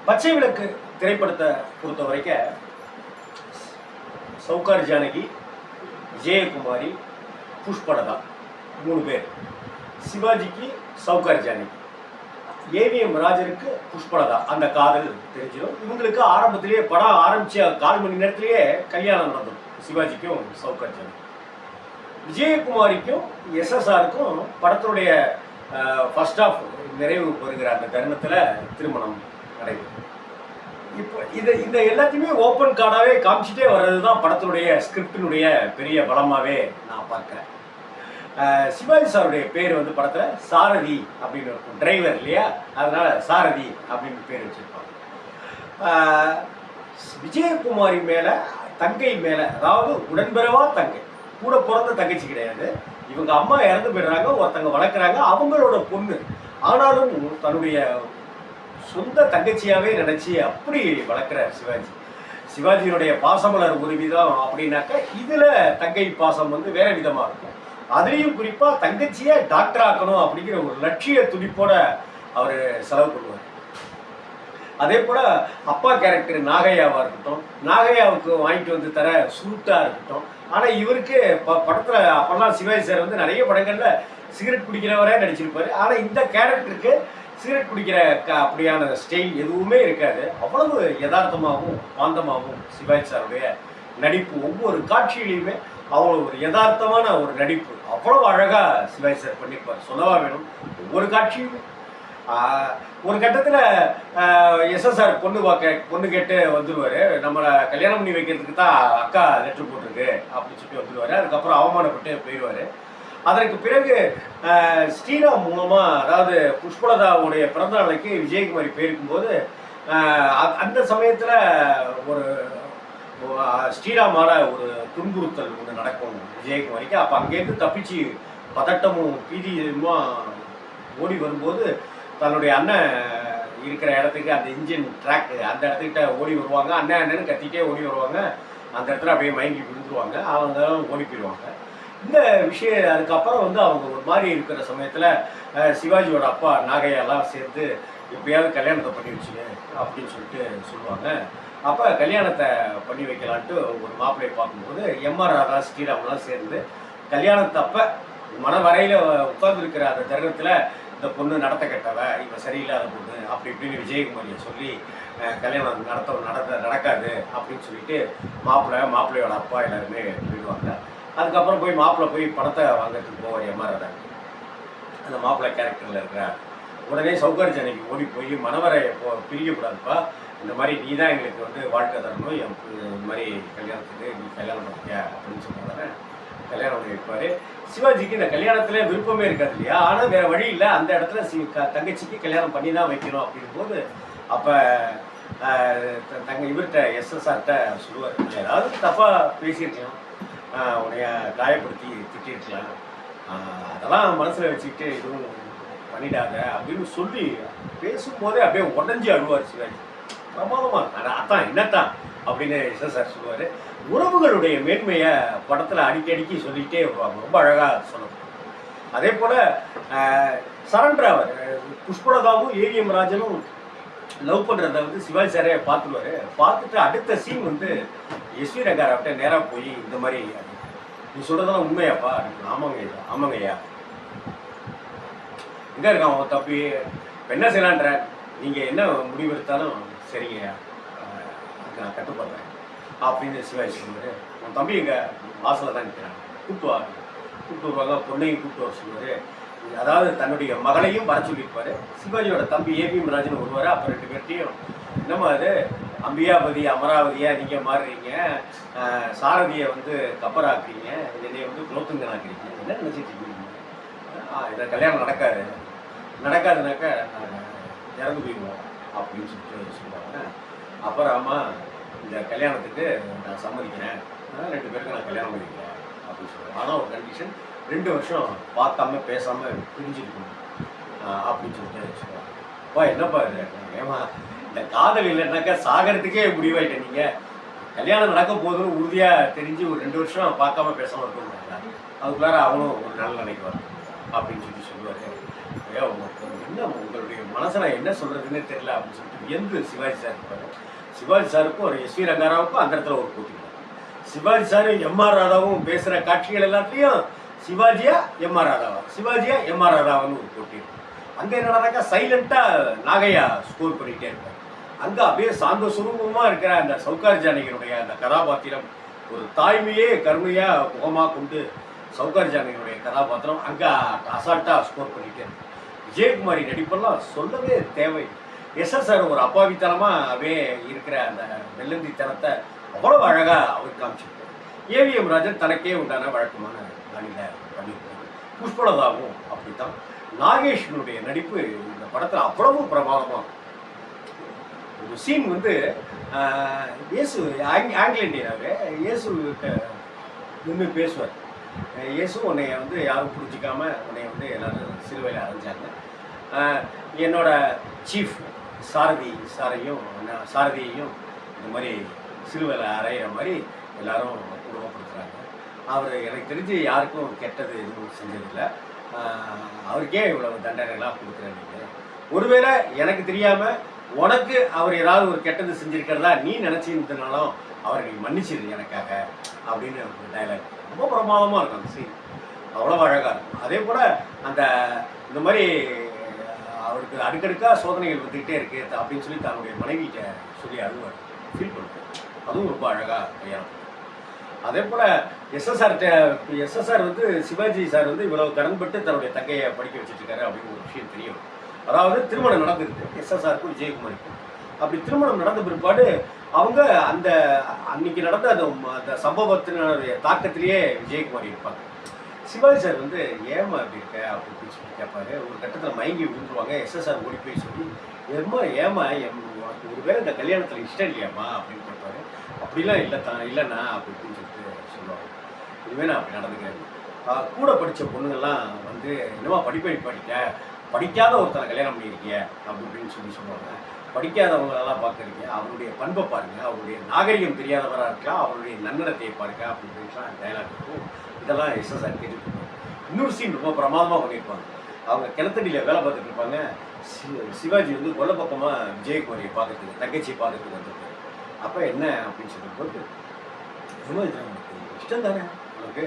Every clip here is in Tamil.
பச்சை விளக்கு திரைப்படத்தை பொறுத்த வரைக்கும் சௌகார் ஜானகி, விஜயகுமாரி, புஷ்பலதா 3 பேர். சிவாஜிக்கு சௌகார் ஜானகி, ஏவிஎம் ராஜருக்கு புஷ்பலதா. அந்த காதல் தெரிஞ்சிடும். இவங்களுக்கு ஆரம்பத்திலேயே படம் ஆரம்பிச்ச 1/4 மணி நேரத்திலேயே கல்யாணம் நடந்தது. சிவாஜிக்கும் சௌகார் ஜானகி. விஜயகுமாரிக்கும் எஸ்எஸ்ஆருக்கும் படத்தினுடைய ஃபர்ஸ்ட் ஆஃப் நிறைவு பெறுகிற அந்த தருணத்தில் திருமணம் நடைபெறும். இப்போ இந்த எல்லாத்தையுமே ஓப்பன் கார்டாகவே காமிச்சிட்டே வர்றது தான் படத்தினுடைய ஸ்கிரிப்டினுடைய பெரிய பலமாகவே நான் பார்க்குறேன். சிவாஜி சாருடைய பேர் வந்து படத்தில் சாரதி அப்படின்னு இருக்கும், டிரைவர் இல்லையா, அதனால சாரதி அப்படின்னு பேர் வச்சுருப்பாங்க. விஜயகுமாரி மேலே, தங்கை மேலே, அதாவது உடன்பிறவா தங்கை, கூட பிறந்த தங்கச்சி கிடையாது, இவங்க அம்மா இறந்து போயிடுறாங்க, ஒருத்தங்க வளர்க்குறாங்க, அவங்களோட பொண்ணு. ஆனாலும் தன்னுடைய சொந்த தங்கச்சியாகவே நினச்சி அப்படி வளர்க்குற சிவாஜி. சிவாஜியினுடைய பாசமலர் ஒரு விதம் அப்படின்னாக்கா, இதில் தங்கை பாசம் வந்து வேற விதமாக இருக்கும். அதுலேயும் குறிப்பாக தங்கச்சியை டாக்டர் ஆக்கணும் அப்படிங்கிற ஒரு லட்சிய துடிப்போட அவர் செலவு பண்ணுவார். அதே போல் அப்பா கேரக்டர் நாகையாவாக இருக்கட்டும், நாகையாவுக்கு வாங்கிட்டு வந்து தர சுருட்டாக இருக்கட்டும். ஆனால் இவருக்கு படத்தில் அப்போல்லாம் சிவாஜி சார் வந்து நிறைய படங்களில் சிகரெட் குடிக்கிறவரே நடிச்சிருப்பார். ஆனால் இந்த கேரக்டருக்கு சிகரெட் குடிக்கிற அப்படியான ஸ்டைல் எதுவுமே இருக்காது. அவ்வளவு யதார்த்தமாகவும் பாந்தமாகவும் சிவாஜி சாருடைய நடிப்பு. ஒவ்வொரு காட்சியிலையுமே அவ்வளோ ஒரு யதார்த்தமான ஒரு நடிப்பு, அவ்வளவு அழகாக சிவாஜி சார் பண்ணியிருப்பார். சொல்லவா வேணும். ஒவ்வொரு காட்சியுமே ஒரு கட்டத்தில் எஸ்எஸ்ஆர் பொண்ணு கேட்டு வந்துடுவார். நம்மளை கல்யாணம் பண்ணி வைக்கிறதுக்கு தான் அக்கா லெட்டர் போட்டிருக்கு அப்படின்னு சொல்லி வந்துடுவார். அதுக்கப்புறம் அவமானப்பட்டு போயிடுவார். அதற்கு பிறகு ஸ்ரீராம் மூலமாக, அதாவது புஷ்பலதாவுடைய பிறந்த நாளைக்கு விஜயகுமாரி போயிருக்கும்போது அந்த சமயத்தில் ஒரு ஸ்ரீராமால் ஒரு துன்புறுத்தல் ஒன்று நடக்கும் விஜயகுமாரிக்கு. அப்போ அங்கேருந்து தப்பிச்சு பதட்டமும் பீதியுமா ஓடி வரும்போது தன்னுடைய அண்ணன் இருக்கிற இடத்துக்கு, அந்த இன்ஜின் ட்ராக் அந்த இடத்துக்கிட்ட ஓடி வருவாங்க. அண்ணன்னு கத்திட்டே ஓடி வருவாங்க. அந்த இடத்துல அப்படியே மயங்கி விழுந்துருவாங்க. அவங்க ஓடி போயிடுவாங்க. இந்த விஷயம் அதுக்கப்புறம் வந்து அவங்க ஒரு மாதிரி இருக்கிற சமயத்தில் சிவாஜியோட அப்பா நாகையெல்லாம் சேர்ந்து எப்படியாவது கல்யாணத்தை பண்ணி வச்சுங்க அப்படின்னு சொல்லிட்டு சொல்லுவாங்க. அப்போ கல்யாணத்தை பண்ணி வைக்கலான்ட்டு ஒரு மாப்பிள்ளையை பார்க்கும்போது எம்ஆர் ராதா, ஸ்ரீராம்லாம் சேர்ந்து கல்யாணத்தப்போ மனவரையில் உட்கார்ந்துருக்கிற அந்த தருணத்தில் இந்த பொண்ணு நடத்த கெட்டவ, இவன் சரியில்லாத பொண்ணு அப்படி இப்படின்னு விஜயகுமாரியை சொல்லி கல்யாணம் நடக்காது அப்படின்னு சொல்லிட்டு மாப்பிள்ளையோட அப்பா எல்லாருமே போயிடுவாங்க. அதுக்கப்புறம் போய் மாப்பிள்ளை போய் பணத்தை வாங்கிறதுக்கு போவார் எம்ஆர் ராதா. அந்த மாப்பிள்ளை கேரக்டரில் இருக்கிறார். உடனே சௌகார் ஜானகி ஓடி போய் மனவரை பிரியக்கூடாதுப்பா, இந்த மாதிரி நீ தான் எங்களுக்கு வந்து வாழ்க்கை தரணும், இந்த மாதிரி கல்யாணத்துக்கு நீ கல்யாணம் பண்ணிக்க அப்படின்னு சொன்னாங்க. கல்யாணம் பண்ணி வைப்பார். சிவாஜிக்கு இந்த கல்யாணத்தில் விருப்பமே இருக்காது இல்லையா. ஆனால் வேறு வழி இல்லை, அந்த இடத்துல தங்கச்சிக்கு கல்யாணம் பண்ணி தான் வைக்கணும் அப்படிங்கும்போது அப்போ இவர்கிட்ட எஸ்எஸ்ஆர்கிட்ட சொல்லுவார், ஏதாவது தப்பாக பேசியிருக்கலாம், உன்னைய காயப்படுத்தி திட்டிருக்கலாம், அதெல்லாம் மனசில் வச்சுக்கிட்டு எதுவும் பண்ணிடாத அப்படின்னு சொல்லி பேசும்போதே அப்படியே உடஞ்சி அழுவார் சிவாஜி. பிரமாதமாக இருக்கும். அதான் என்னத்தான் அப்படின்னு எஸ்எஸ்ஆர் சொல்லுவார். உறவுகளுடைய மேன்மையை படத்தில் அடிக்கடிக்கு சொல்லிகிட்டே வருவாங்க. ரொம்ப அழகாக சொல்லணும். அதே போல் சரண்டர் அவர் புஷ்பலதாவும் ஏவிஎம் ராஜனும் லவ் பண்ணுறத வந்து சிவாஜி சாரே பார்த்துருவார். பார்த்துட்டு அடுத்த சீன் வந்து எஸ்வி ரங்காராவிட்ட நேராக போய் இந்த மாதிரி, நீ சொல்கிறதெல்லாம் உண்மையாப்பா? ஆமாங்க ஐயா. எங்கே இருக்கான் அவன் தப்பி? என்ன செய்யலான்ற, நீங்கள் என்ன முடிவு எடுத்தாலும் சரிங்கய்யா, அதுக்கு நான் கட்டுப்படுறேன் அப்படின்னு சிவாஜி சொல்லுவார். உன் தம்பி எங்கள் வாசலில் தான் நிற்கிறான், கூப்பிட்டு வருவாங்க. பொண்ணையும் கூப்பிட்டு வர சொல்லுவார். அதாவது தன்னுடைய மகளையும் வர சொல்லியிருப்பார். சிவாஜியோட தம்பி ஏவிஎம் ராஜன் வருவார். அப்போ 2 பேர்ட்டையும், என்னம்மா அது அம்பியாபதி அமராவதியா நீங்கள் மாறுறீங்க, சாரதியை வந்து கப்பராக்குறீங்க, என்னை வந்து குலோத்துங்கன் ஆக்குறீங்க, என்ன நினச்சிட்டு இருக்கீங்க? இதை கல்யாணம் நடக்காதுனாக்கா இறந்து போயிடுவோம் அப்படின்னு சொல்லிட்டு சொல்லுவாங்க. அப்புறமா இந்த கல்யாணத்துக்கு நான் சம்மதிக்கிறேன், 2 பேருக்கு நான் கல்யாணம் பண்ணிக்கிறேன் அப்படின்னு சொல்லுவேன். ஆனால் ஒரு கண்டிஷன், 2 வருஷம் பார்க்காம பேசாமல் பிரிஞ்சிருக்கணும் அப்படின்னு சொல்லிட்டு சொல்லுவாங்க. அப்பா என்னப்பா இது, ஏமா இந்த காதல் இல்லைன்னாக்கா சாகிறதுக்கே முடிவாயிட்டேன், நீங்கள் கல்யாணம் நடக்க போகுதுன்னு உறுதியாக தெரிஞ்சு ஒரு 2 வருஷம் பார்க்காம பேசாமல் இருக்கணும். அதுக்குள்ளார அவனும் ஒரு நல்ல நினைக்கு வரும். அப்படின்னு சொல்லுவார். ஐயா என்ன உங்களுடைய மனசை நான் என்ன சொல்கிறதுன்னே தெரியல அப்படின்னு சொல்லிட்டு வியந்து சிவாஜி சார் இருப்பார். சிவாஜி சாருக்கும் ஒரு எஸ் வி ரங்காராவுக்கும் அந்த இடத்துல ஒரு போட்டி. சிவாஜி சார் எம்ஆர் ராதாவும் பேசுகிற காட்சிகள் எல்லாத்துலேயும் சிவாஜியா எம்ஆர் ராதாவா, சிவாஜியா எம்ஆர் ராதாவான்னு ஒரு போட்டி இருக்கும். அங்கே என்னடாக்கா சைலண்ட்டாக நாகையா ஸ்கோர் பண்ணிகிட்டே இருப்பார். அங்கே அப்படியே சாந்த சுரூபமாக இருக்கிற அந்த சவுகார் ஜானகியினுடைய அந்த கதாபாத்திரம் ஒரு தாய்மையே கருணையாக முகமாக கொண்டு சவுகார் ஜானகியினுடைய கதாபாத்திரம் அங்கே அசால்ட்டாக ஸ்கோர் பண்ணிகிட்டே இருக்கும். விஜயகுமாரி நடிப்பெல்லாம் சொல்லவே தேவை. எஸ்எஸ்ஆர் ஒரு அப்பாவித்தனமாகவே இருக்கிற அந்த வெள்ளந்தித்தனத்தை அவ்வளவு அழகாக அவர் காமிச்சிருப்பார். ஏவிஎம் ராஜன் தனக்கே உண்டான வழக்கமான பாணியில் பண்ணியிருப்பார். புஷ்பலதாவும் அப்படித்தான். நாகேஷனுடைய நடிப்பு இந்த படத்தில் அவ்வளவு பிரமாதமாக ஒரு சீன் வந்து இயேசு ஆங்கில இந்தியனாவே இயேசு நின்று பேசுவார். இயேசு உன்னைய வந்து யாரும் புரிஞ்சிக்காம உன்னைய வந்து எல்லாரும் சிலுவையில் அரைஞ்சாங்க. என்னோட சீஃப் சாரதியையும் இந்த மாதிரி சிலுவையில் அரைகிற மாதிரி எல்லாரும் குடும்பப்படுத்துகிறாங்க. அவர் எனக்கு தெரிஞ்சு யாருக்கும் கெட்டது எதுவும் செஞ்சதில்லை. அவருக்கே இவ்வளவு தண்டனைலாம் கொடுக்குறேன். ஒருவேளை எனக்கு தெரியாமல் உனக்கு அவர் ஏதாவது ஒரு கெட்டது செஞ்சுருக்கிறதா நீ நினச்சிருந்தனாலும் அவரை நீ மன்னிச்சிரு எனக்காக அப்படின்னு ஒரு டைலாக் ரொம்ப பிரமாதமாக இருக்கும். அந்த சீன் அவ்வளோ அழகாக இருக்கும். அதே போல் அந்த இந்த மாதிரி அவருக்கு அடுக்கடுக்காக சோதனைகள் வந்துக்கிட்டே இருக்கு அப்படின்னு சொல்லி தன்னுடைய மனைவிகிட்ட சொல்லி அழுவார், ஃபீல் பண்ணுவார். அதுவும் ரொம்ப அழகாக கையாளும். அதே போல் எஸ்எஸ்ஆர் வந்து சிவாஜி சார் வந்து இவ்வளவு கடன்பட்டு தன்னுடைய தங்கையை படிக்க வச்சுருக்காரு அப்படின்னு ஒரு விஷயம் தெரியும். அதாவது திருமணம் நடந்திருக்கு எஸ்எஸ்ஆருக்கும் விஜயகுமாரிக்கும். அப்படி திருமணம் நடந்த பிற்பாடு அவங்க அந்த அன்னைக்கு நடந்த அந்த சம்பவத்தினுடைய தாக்கத்திலேயே விஜயகுமாரி இருப்பாங்க. சிவாஜி சார் வந்து ஏமா அப்படி இருக்க அப்படின்னு சொல்லி கேட்பாரு. ஒரு கட்டத்தில் மயங்கி விழுந்துருவாங்க. எஸ்எஸ்ஆர் ஓடி போய் சொல்லி ஏமா உனக்கு ஒரு வேளை இந்த கல்யாணத்தில் இஷ்டம் இல்லையாம்மா அப்படின்னு கேட்பாரு. அப்படிலாம் இல்லைண்ணா அப்படின்னு சொல்லிட்டு சொல்லுவாங்க. இதுவே நான் அப்படி நடந்துக்கிறேன். கூட படித்த பொண்ணுங்கள்லாம் வந்து என்னமா படிக்காத ஒருத்தனை கல்யாணம் பண்ணியிருக்கீங்க அப்படின்னு சொல்லுவாங்க. படிக்காதவங்களெல்லாம் பார்க்குறீங்க, அவருடைய பண்பை பாருங்கள், அவருடைய நாகரிகம் தெரியாதவராக இருக்கலாம், அவருடைய நன்னடத்தையை பாருங்க அப்படின்ட்டுலாம் டைலாக் இருக்கும். இதெல்லாம் எஸ்எஸ்ஆர் கேட்டுருப்பாங்க. இன்னொரு சீன் ரொம்ப பிரமாதமாக பண்ணியிருப்பாங்க. அவங்க கிணத்தடியில் வேலை பார்த்துட்டு இருப்பாங்க. சிவாஜி வந்து கொல்ல பக்கமாக விஜயகுமாரியை பார்க்கறதுக்கு தங்கச்சியை பார்க்கறதுக்கு வந்துருப்பாரு. அப்போ என்ன அப்படின்னு சொல்லும்போது சிவாஜி உனக்கு இஷ்டம் தானே, உனக்கு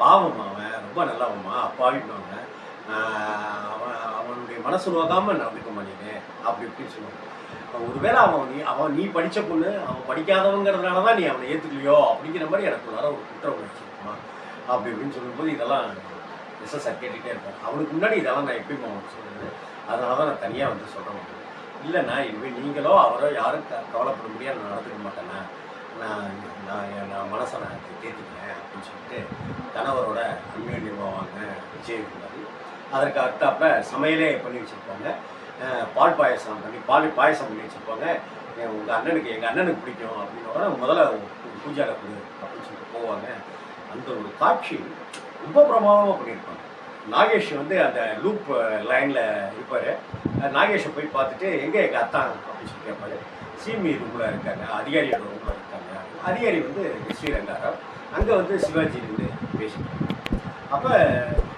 பாவம் அவன் ரொம்ப நல்லவம்மா அப்பாவிப்பாங்க, அவனுடைய மனசு நோக்காமல் நடந்துக்க மாட்டேங்க அப்படி இப்படின்னு சொல்லுவாங்க. ஒருவேளை நீ படித்த பொண்ணு அவன் படிக்காதவங்கிறதுனால தான் நீ அவனை ஏற்றுக்கலையோ அப்படிங்கிற மாதிரி எனக்கு வர ஒரு குற்ற உணர்ச்சி இருக்குமா அப்படி இப்படின்னு சொல்லும்போது இதெல்லாம் எஸ்எஸ்ஆர் கேட்டுகிட்டே இருப்பேன். அவனுக்கு முன்னாடி இதெல்லாம் நான் எப்பயும் அவனுக்கு சொல்லுவேன். அதனால தான் நான் தனியாக வந்து சொல்கிறேன். இல்லைண்ணா இனிமேல் நீங்களோ அவரோ யாரும் கவலைப்பட முடியாது, நான் நடந்துக்க மாட்டேண்ணா, நான் மனசை நான் தேர்த்திக்கிறேன் அப்படின்னு சொல்லிட்டு கணவரோட அந்யோன்யமாவாங்க விஜயகுமாரி. அதற்கு அடுத்தாப்பில் சமையலே பண்ணி வச்சுருப்பாங்க. பாயசம் பண்ணி வச்சுருப்பாங்க. எங்கள் அண்ணனுக்கு பிடிக்கும் அப்படின்னா முதல்ல பூஜாவில் கொடு அப்படின்னு சொல்லிட்டு போவாங்க. அந்த ஒரு காட்சி ரொம்ப பிரமாதமாக பண்ணியிருப்பாங்க. நாகேஷ் வந்து அந்த லூப் லைனில் இருப்பார். நாகேஷை போய் பார்த்துட்டு எங்கே எங்கள் அத்தான் அப்படின்னு சொல்லி கேட்பாரு. சிமி ரூமில் இருக்காங்க, அதிகாரியோட ரூமில் இருக்காங்க. அதிகாரி வந்து எஸ் வி ரங்காராவ். அங்கே வந்து சிவாஜி வந்து பேசிட்டாங்க. அப்போ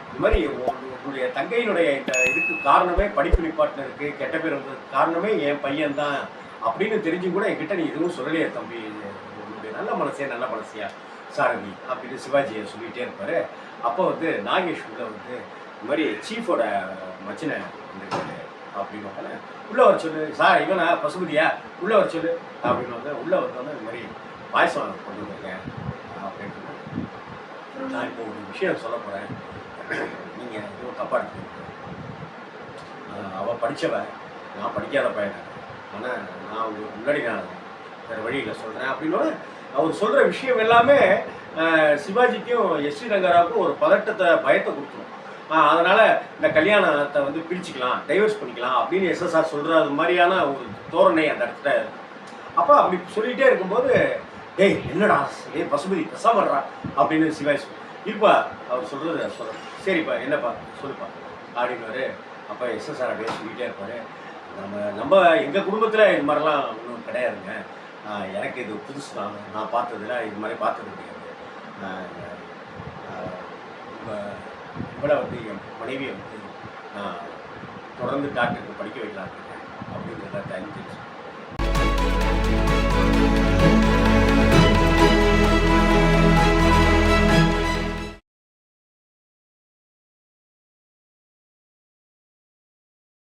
இந்த மாதிரி உங்களுடைய தங்கையினுடைய இந்த இதுக்கு காரணமே படிப்பு நிப்பாட்டினருக்கு கெட்ட பேர் வந்ததுக்கு காரணமே என் பையன்தான் அப்படின்னு தெரிஞ்சு கூட என்கிட்ட நீ எதுவும் சொல்லலையே தம்பி, உங்களுடைய நல்ல மனசியா சாரதி அப்படின்னு சிவாஜியை சொல்லிகிட்டே இருப்பார். அப்போ வந்து நாகேஷ் உள்ள வந்து இந்த மாதிரி சீஃபோட மச்சினை வந்துருக்காரு அப்படின்னு உள்ளே வர சொல்லு சார், இவனா பசுபதியா உள்ளே வர சொல்லு அப்படின்னு உள்ளே வந்தோன்னே இந்த மாதிரி பாயசம் கொண்டு வந்திருக்கேன் அப்படின்ட்டு நான் இப்போ ஒரு விஷயம் சொல்ல போகிறேன், நீங்கள் எதுவும் தப்பாக எடுத்துக்கோங்க. அவள் படித்தவன், நான் படிக்காத பையன், ஆனால் நான் உங்களுக்கு முன்னாடி நான் வேறு வழியில் சொல்கிறேன் அப்படின்னு அவர் சொல்கிற விஷயம் எல்லாமே சிவாஜிக்கும் எஸ் வி ரங்காராவுக்கும் ஒரு பயத்தை கொடுத்துரும். அதனால் இந்த கல்யாணத்தை வந்து பிரிச்சுக்கலாம், டைவர்ஸ் பண்ணிக்கலாம் அப்படின்னு எஸ்எஸ்ஆர் சொல்கிற அது மாதிரியான ஒரு தோரணை அந்த இடத்துல. அப்போ அப்படி சொல்லிகிட்டே இருக்கும்போது டேய் என்னடா பசுபதி பெசாமடுறா அப்படின்னு சிவாஜி இருப்பா அவர் சொல்கிறது சரிப்பா என்னப்பா சொல்லுப்பா அப்படின்னுவார். அப்போ எஸ்எஸ்ஆர் அப்படியே சொல்லிகிட்டே இருப்பார். நம்ம எங்கள் குடும்பத்தில் இது மாதிரிலாம் ஒன்றும் கிடையாதுங்க, எனக்கு இது புதுசு தான், நான் பார்த்ததில்ல, இது மாதிரி பார்த்தது கிடையாது. உங்கள் இவளை வந்து என் மனைவியை வந்து நான் தொடர்ந்து டாக்டருக்கு படிக்க வைக்கலான்னு இருக்கேன் அப்படிங்கிறத தெரிஞ்சு